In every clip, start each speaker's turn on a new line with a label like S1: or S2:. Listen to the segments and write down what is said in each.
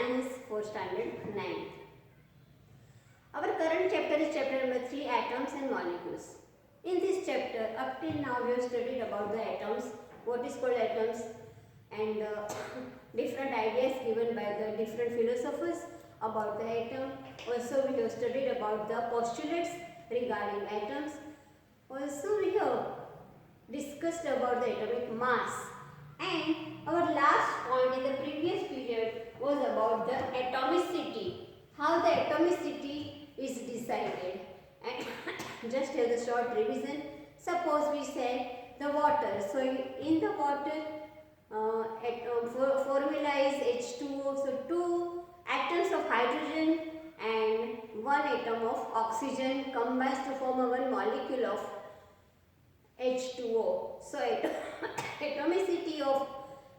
S1: Science for Standard 9. Our current chapter is chapter number 3, Atoms and Molecules. In this chapter, up till now we have studied about the atoms, what is called atoms, and different ideas given by the different philosophers about the atom. Also we have studied about the postulates regarding atoms. Also we have discussed about the atomic mass, and our last point in the previous period was about the atomicity, how the atomicity is decided. And just as a short revision, suppose we say the water. So in the water formula is H2O. So two atoms of hydrogen and one atom of oxygen combines to form a one molecule of H2O. So atomicity of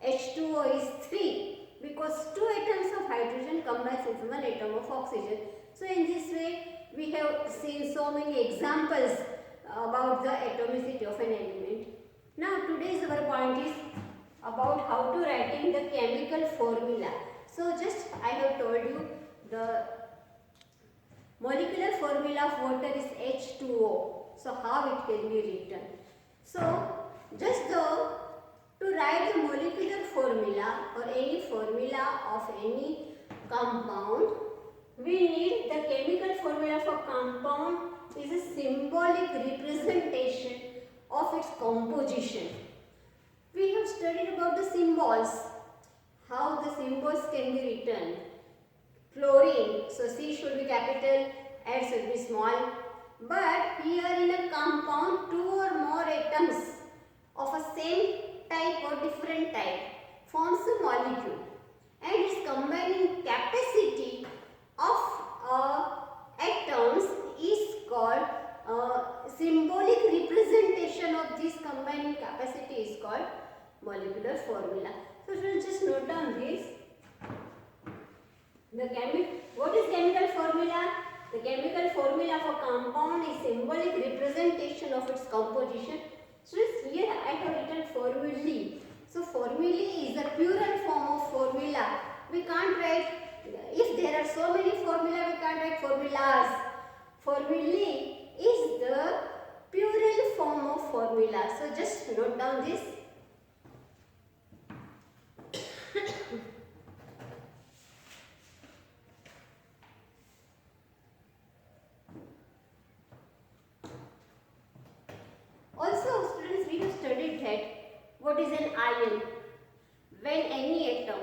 S1: H2O is 3 because two atoms of hydrogen combines with one atom of oxygen. So in this way we have seen so many examples about the atomicity of an element. Now today's our point is about how to writing the chemical formula. So just I have told you the molecular formula of water is H2O. So how it can be written? So just though to write the molecular formula or any formula of any compound, we need the chemical formula for compound is a symbolic representation of its composition. We have studied about the symbols, how the symbols can be written. Fluorine, so C should be capital, H should be small. But here in a compound, two or more atoms of a same type or different type forms a molecule, and its combining capacity of atoms is called symbolic representation of this combining capacity is called molecular formula. So we will just note down this. What is chemical formula? The chemical formula for compound is symbolic representation of its composition. So here I have written formulae. So formulae is a plural form of formula. We can't write, if there are so many formula, we can't write formulas. Formulae is the plural form of formula. So just note down this. Also students, we have studied that what is an ion. When any atom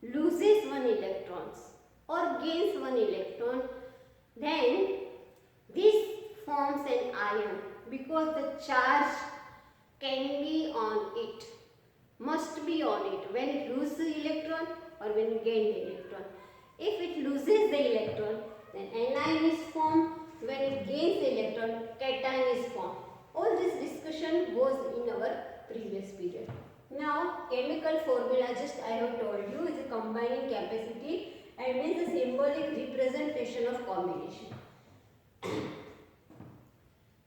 S1: loses one electron or gains one electron, then this forms an ion because the charge can be on it, must be on it when it loses the electron or when it gains the electron. If it loses the electron, then anion is formed. When it gains the electron, cation is formed. All this discussion was in our previous period. Now chemical formula, just I have told you, is a combining capacity and means a symbolic representation of combination.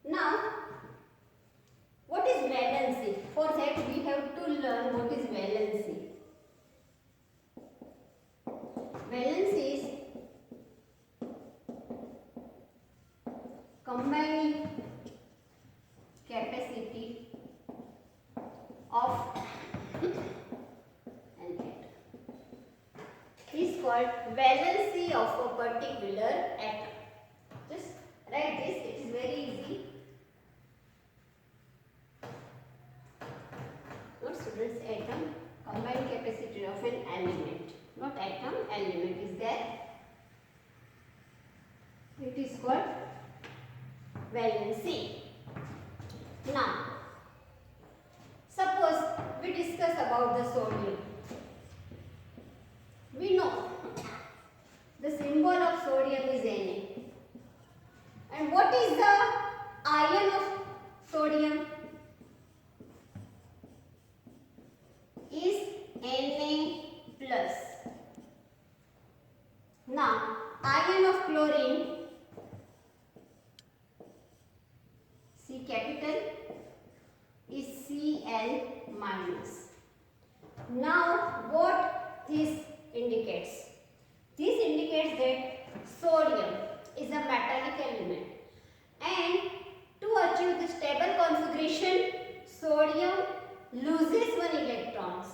S1: Now what is valency? For that we have to learn what is valency. Valency is combining capacity of an atom is called valency of a particular atom. Just write this, it is very easy. Not students, atom, combined capacity of an element. Not atom, element is there. It is called valency. Now, suppose we discuss about the sodium. We know the symbol of sodium is Na. And what is the ion of sodium? Is Na plus. Now, ion of chlorine, C capital, is Cl minus. Now what this indicates? indicates that sodium is a metallic element, and to achieve the stable configuration, sodium loses one electrons.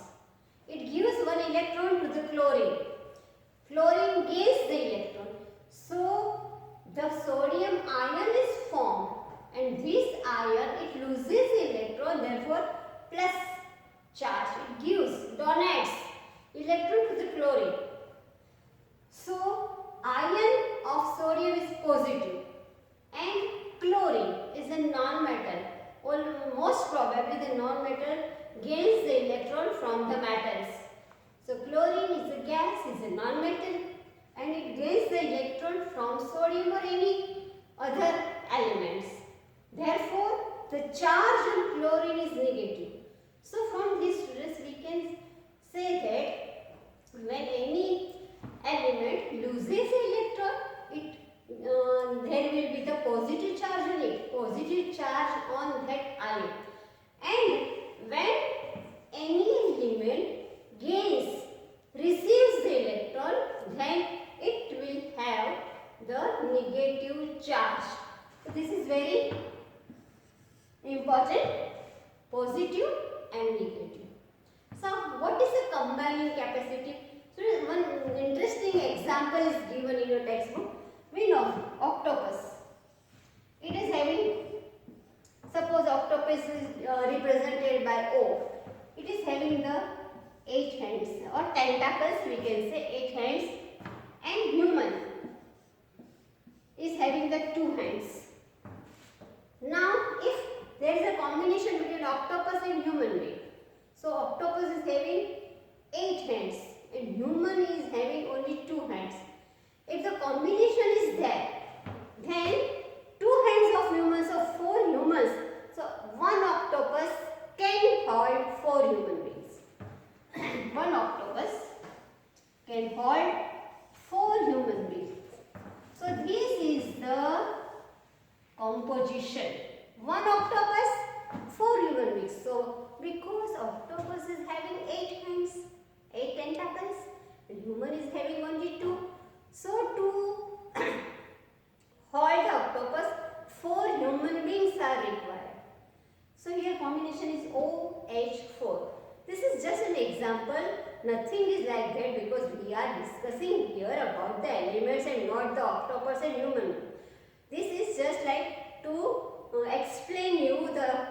S1: It gives one electron to the chlorine. Chlorine gains the electron. So the sodium ion is formed, and this ion, it loses the electron, therefore plus charge. It gives, donates electron to the chlorine. So ion of sodium is positive and chlorine is a non-metal. Most probably the non-metal gains the electron from the metals. So chlorine is a gas, is a non-metal, and it gains the electron from sodium or any other elements. Therefore, the charge on chlorine is negative. So from these students we can say that when any element loses the electron, there will be the positive charge on it, positive charge on that ion. And when any element receives the electron, then it will have the negative charge. So this is very important, positive and negative. So what is the combining capacity? So one interesting example is given in your textbook. We know octopus. It is having, suppose octopus is represented by O. It is having the 8 hands or tentacles, we can say 8 hands, and human is having the 2 hands. Now if there is a combination between octopus and human being, so octopus is having 8 hands and human is having only 2 hands. If the combination is there, then 2 hands of humans, so 4 humans, so one octopus can hold 4 human beings. One octopus can hold 4 human beings. So this is the composition. One octopus, 4 human beings. So because octopus is having 8 hands, 8 tentacles, and human is having only 2. So to hold the octopus, 4 human beings are required. So here combination is OH4. This is just an example. Nothing is like that because we are discussing here about the elements and not the octopus and human. This is just like to explain you the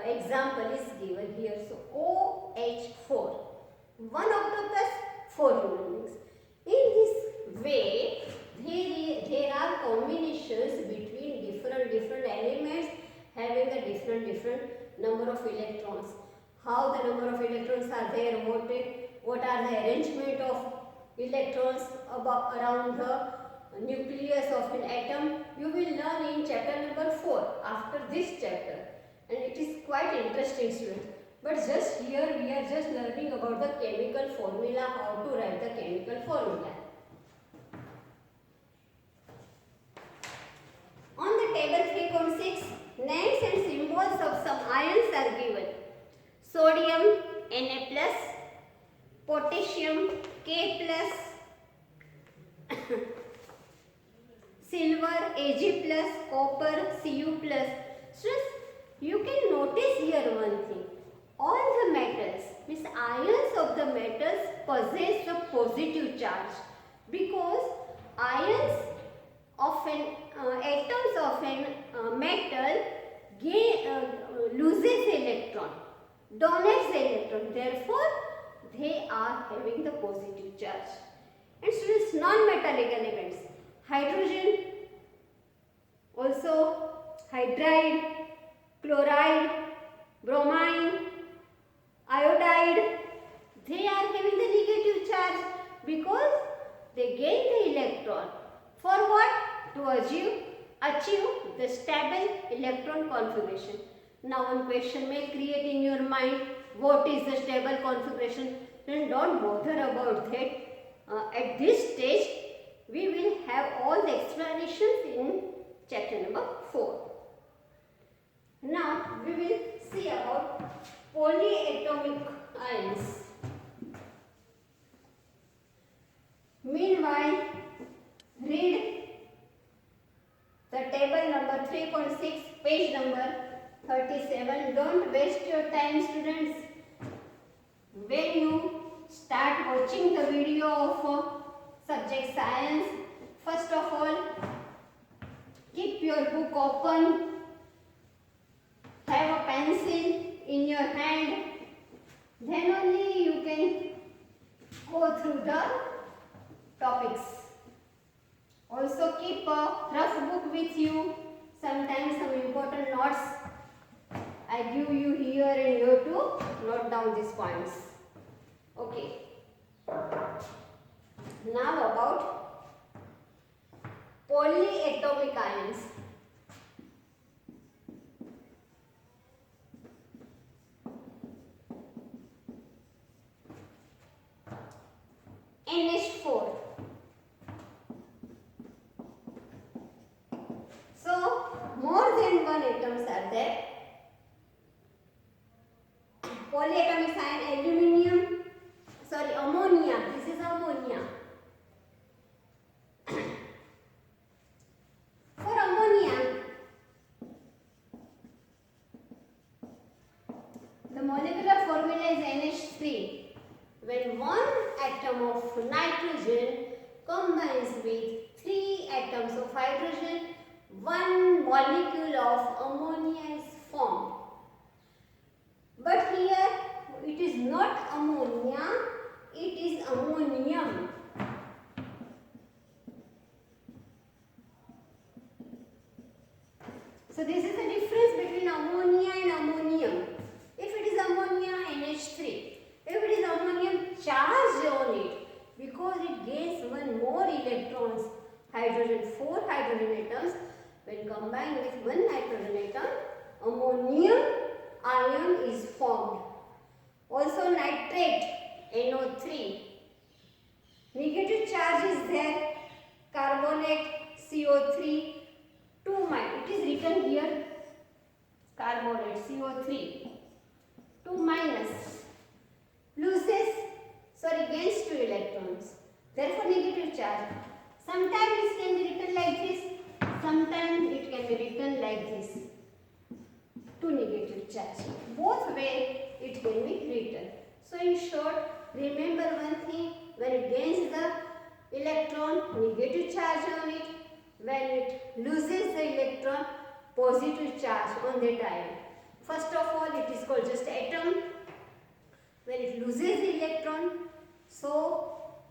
S1: example is given here. So OH4. One octopus, 4 human beings. In this way, there are combinations between different elements having a different number of electrons. How the number of electrons are there, what are the arrangement of electrons around the nucleus of an atom, you will learn in chapter number 4 after this chapter, and it is quite interesting, students. But just here we are just learning about the chemical formula, how to write the chemical formula. On the table 3.6, names and symbols of some ions are given. Sodium Na+, potassium K+, silver Ag+, copper Cu+. So you can notice here one thing. All the metals, means ions of the metals, possess a positive charge because ions of an atoms of an metal loses the electron, donates the electron. Therefore, they are having the positive charge. And students, non-metallic elements, hydrogen, also hydride, chloride, bromine, iodide, they are having the negative charge because they gain the electron. For what? To achieve the stable electron configuration. Now one question may create in your mind, what is the stable configuration? Then don't bother about that. At this stage, we will have all the explanations in chapter number 4. Now we will see about polyatomic ions. Meanwhile, 3.6, page number 37. Don't waste your time, students. When you start watching the video of subject science, first of all, keep your book open, have a pencil in your hand, then only you can go through the topics. Also keep a rough book with you, sometimes some important notes I give you here and you have to note down these points. Okay. Now about polyatomic ions. NH4. So more than one atoms are there. Polyatomic ion, ammonia. This is ammonia. For ammonia, the molecular formula is NH3. When one atom of nitrogen combines with 3 atoms of hydrogen, one molecule of ammonia is formed. But here it is not ammonia, it is ammonium. So this is the difference between ammonia and ammonium. If it is ammonia, NH3. If it is ammonium, charged on it, because it gains one more electrons, hydrogen, 4 hydrogen atoms, when combined with one nitrogen atom, ammonium ion is formed. Also nitrate, NO3. Negative charge is there, carbonate, CO3, 2 minus. It is written here, carbonate, CO3, 2 minus. Gains 2 electrons. Therefore negative charge. Sometimes it can be written like this, sometimes it can be written like this. 2 negative charge. Both way it can be written. So in short, remember one thing, when it gains the electron, negative charge on it. When it loses the electron, positive charge on that ion. First of all, it is called just atom. When it loses the electron, so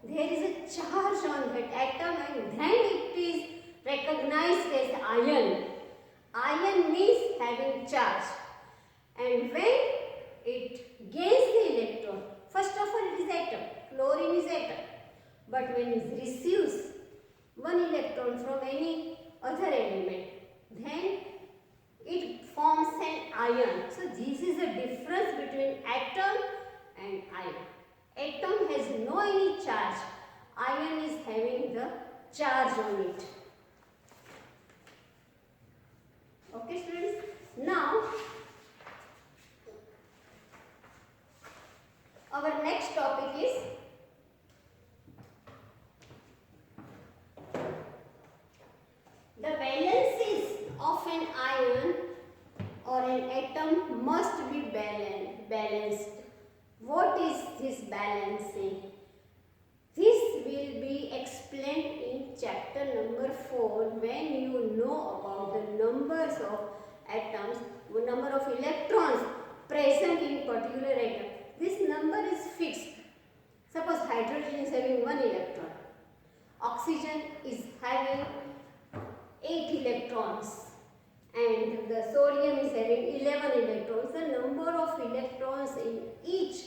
S1: there is a charge on that atom and then it is recognized as ion. Ion means having charge. And when it gains the electron, first of all it is atom, chlorine is atom. But when it receives one electron from any other element, then it forms an ion. So this is the difference between atom and ion. Atom has no any charge. Ion is having the charge on it. Okay, students. Now, our next topic is the valencies of an ion or an atom must be balanced. What is this balancing? This will be explained in chapter number 4 when you know about the numbers of atoms, number of electrons present in particular atom. This number is fixed. Suppose hydrogen is having 1 electron. Oxygen is having 8 electrons. And the sodium is having 11 electrons. The number of electrons in each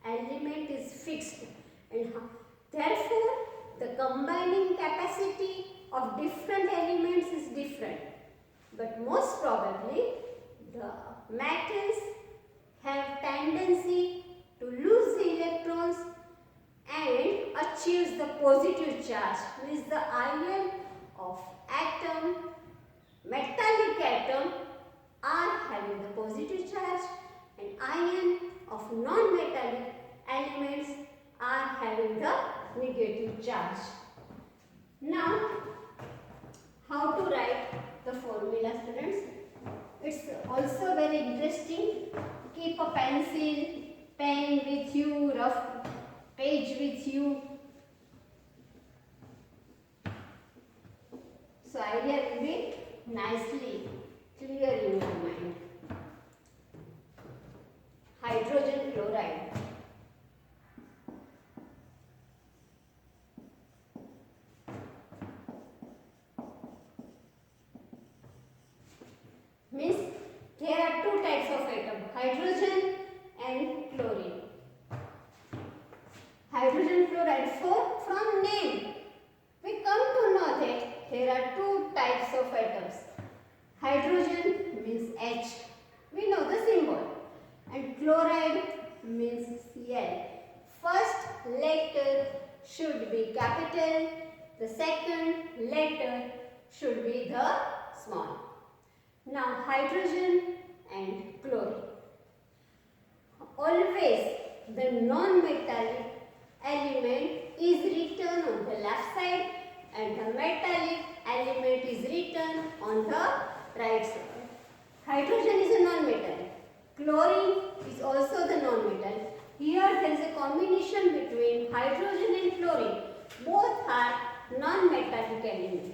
S1: element is fixed. And therefore, the combining capacity of different elements is different. But most probably, the metals have tendency to lose the electrons and achieves the positive charge. Means the ion of atom, metallic atom are having the positive charge and ion of non-metallic elements are having the negative charge. Now, how to write the formula, students. It's also very interesting. Keep a pencil, pen with you, rough page with you. So idea will be nicely clear in your mind. Hydrogen chloride. Means there are two types of atom, hydrogen and chlorine. Hydrogen chloride, from name we come to know that there are two types of atoms. Hydrogen means H, we know the symbol, and chloride means Cl. First letter should be capital, the second letter should be the small. Now hydrogen and chlorine. Always the non-metallic element is written on the left side and the metallic element is written on the right side. Hydrogen is a non-metallic. Chlorine is also the non-metal. Here there is a combination between hydrogen and chlorine. Both are non-metallic elements.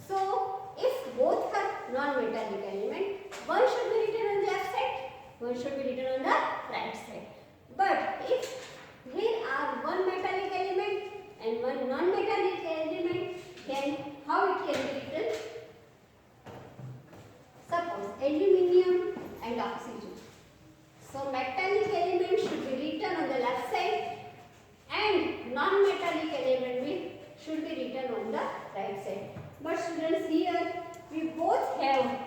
S1: So if both are non-metallic element, one should be written on the left side, one should be written on the right side. But if there are one metallic element and one non-metallic element, then how it can be written? Suppose aluminium and oxygen. So metallic element should be written on the left side and non-metallic element should be written on the right side. But students, here we both have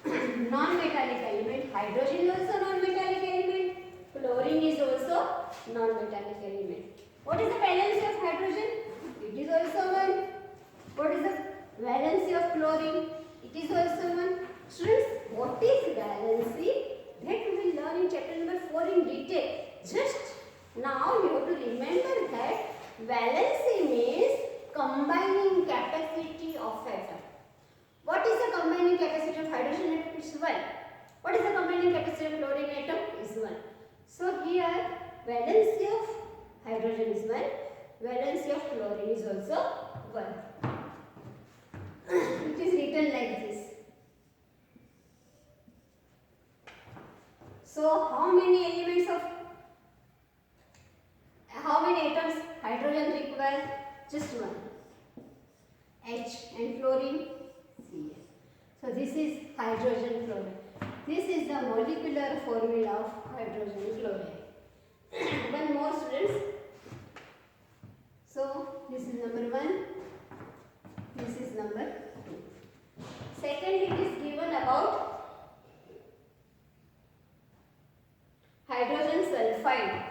S1: non-metallic element. Hydrogen is also non-metallic element. Chlorine is also non-metallic element. What is the valency of hydrogen? It is also 1. What is the valency of chlorine? It is also 1. Students, what is valency? That we will learn in chapter number 4 in detail. Just now you have to remember that valency means combining capacity of atom. What is the combining capacity of hydrogen atom? It's 1. What is the combining capacity of chlorine atom? Is 1. So here valency of hydrogen is 1, valency of chlorine is also 1. It is written like this. So how many atoms hydrogen require? Just 1. H and chlorine Cl. So this is hydrogen chloride. This is the molecular formula of hydrogen chloride. One more, students. So this is number 1. This is number 2. Second, it is given about hydrogen sulfide.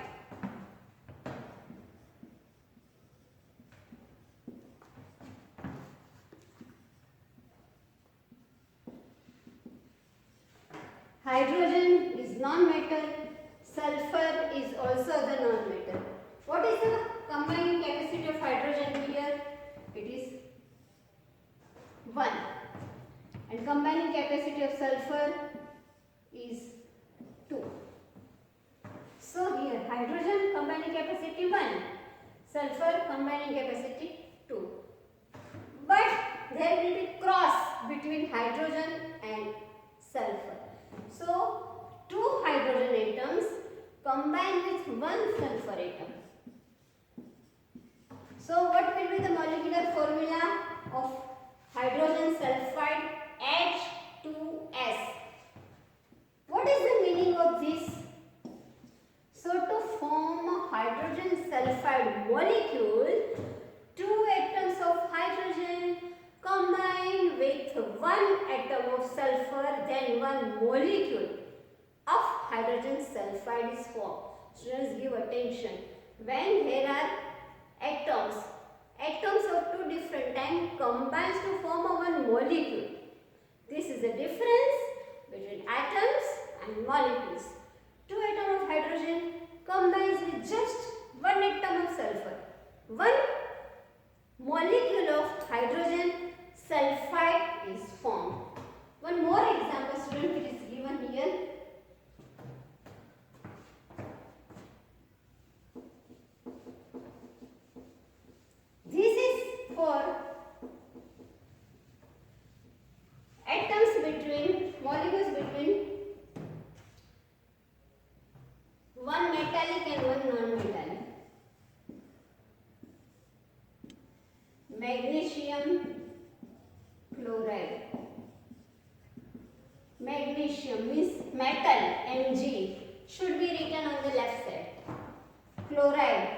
S1: Hydrogen is non-metal, sulfur is also the non-metal. What is the combining capacity of hydrogen here? It is 1. And combining capacity of sulfur is 2. So here hydrogen combining capacity 1, sulfur combining capacity 2. But there will be cross between hydrogen and sulfur. So, 2 hydrogen atoms combine with 1 sulfur atom. So, what will be the molecular formula of hydrogen sulfide H2S? What is the meaning of this? So, to form a hydrogen sulfide molecule, 2 atoms of hydrogen combine with 1 atom of sulfur, then 1 molecule of hydrogen sulfide is formed. Students, give attention. When there are atoms of 2 different types combines to form a 1 molecule. This is the difference between atoms and molecules. 2 atoms of hydrogen combines with just 1 atom of sulfur. 1 molecule of hydrogen sulfide is magnesium chloride. Magnesium means metal, Mg, should be written on the left side. Chloride.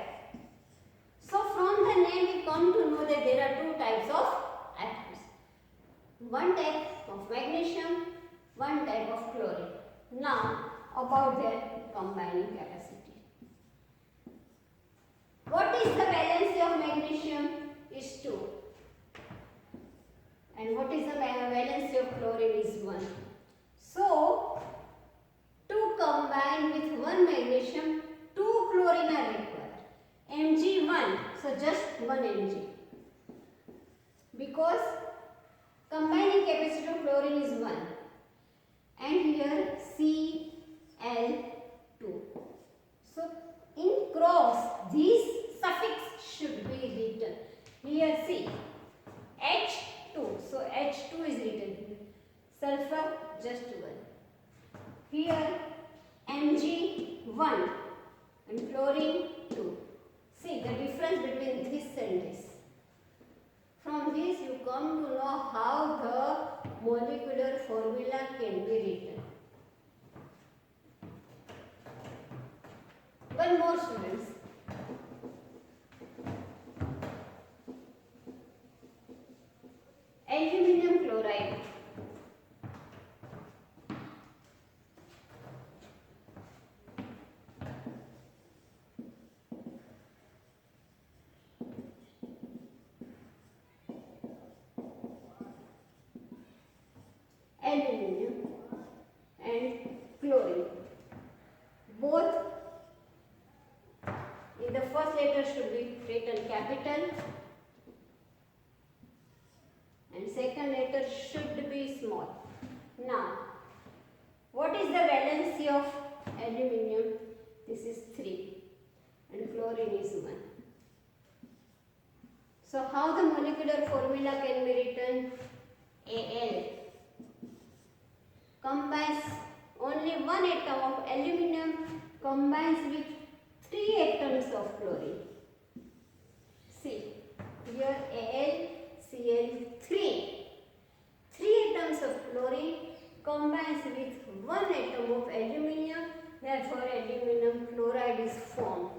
S1: So from the name we come to know that there are two types of atoms. One type of magnesium, one type of chlorine. Now about their combining capacity. What is the valency of magnesium? Is 2. And what is the valency of chlorine? Is 1. So to combine with one magnesium, 2 chlorine are required. Mg1, so just 1 Mg. Because combining capacity of chlorine is 1. And here Cl2. So in cross, these suffix should be written. Here see H2. So H2 is written here. Sulfur just 1. Here Mg1 and chlorine 2. See the difference between this and this. From this you come to know how the molecular formula can be written. One more, students. Aluminium chloride. Aluminium and chlorine. Both in the first letter should be written capital and second letter should be small. Now, what is the valency of aluminium? This is 3 and chlorine is 1. So how the molecular formula can be written? Al combines only one atom of aluminium combines with 3 atoms of chlorine. See here AlCl3. 3 atoms of chlorine combines with 1 atom of aluminium. Therefore, aluminium chloride is formed.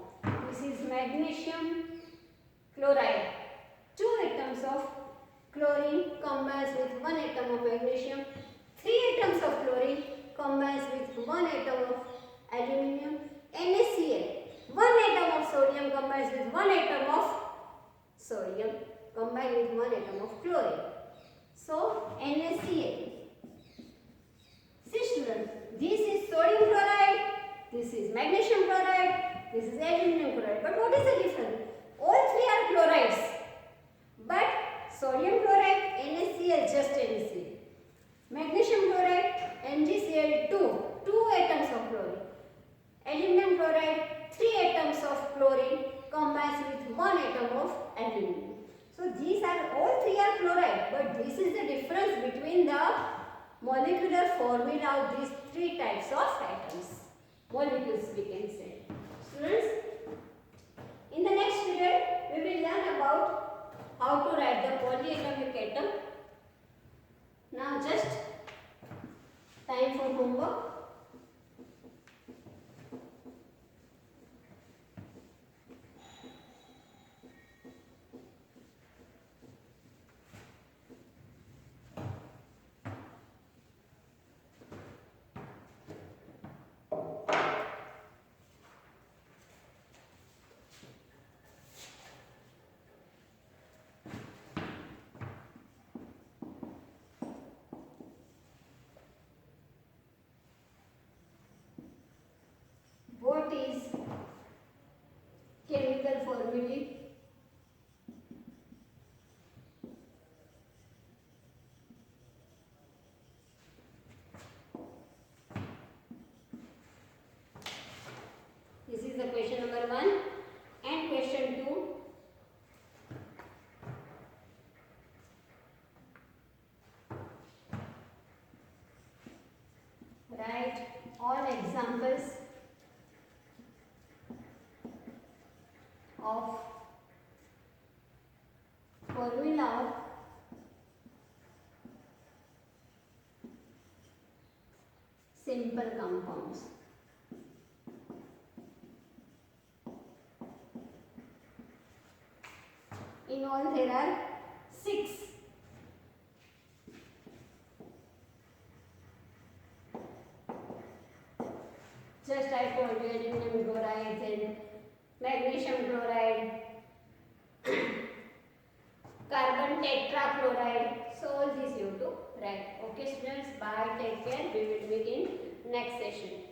S1: This is magnesium chloride. 2 atoms of chlorine combines with 1 atom of magnesium. 3 atoms of chlorine combines with 1 atom of aluminium. NaCl. 1 atom of sodium combines with 1 atom of sodium combined with 1 atom of chlorine. So NaCl. See students, this is sodium chloride, this is magnesium chloride, this is aluminum chloride. But what is the difference? All 3 are chlorides. But sodium chloride, NaCl, just NaCl. Magnesium chloride, MgCl2, 2 atoms of chlorine. Aluminum chloride, 3 atoms of chlorine combines with 1 atom of aluminum. So these are all 3 are chloride, but this is the difference between the molecular formula of these 3 types of atoms. Molecules we can say. Students, in the next period we will learn about how to write the polyatomic atom. Now just time for homework. What is chemical formulae? This is the question number 1 and question 2. Write all examples of have simple compounds. In all there are 6. Just I told you aluminum chloride and magnesium chloride, carbon tetrachloride. So all these you have to write. Okay students, bye, take care. We will meet in next session.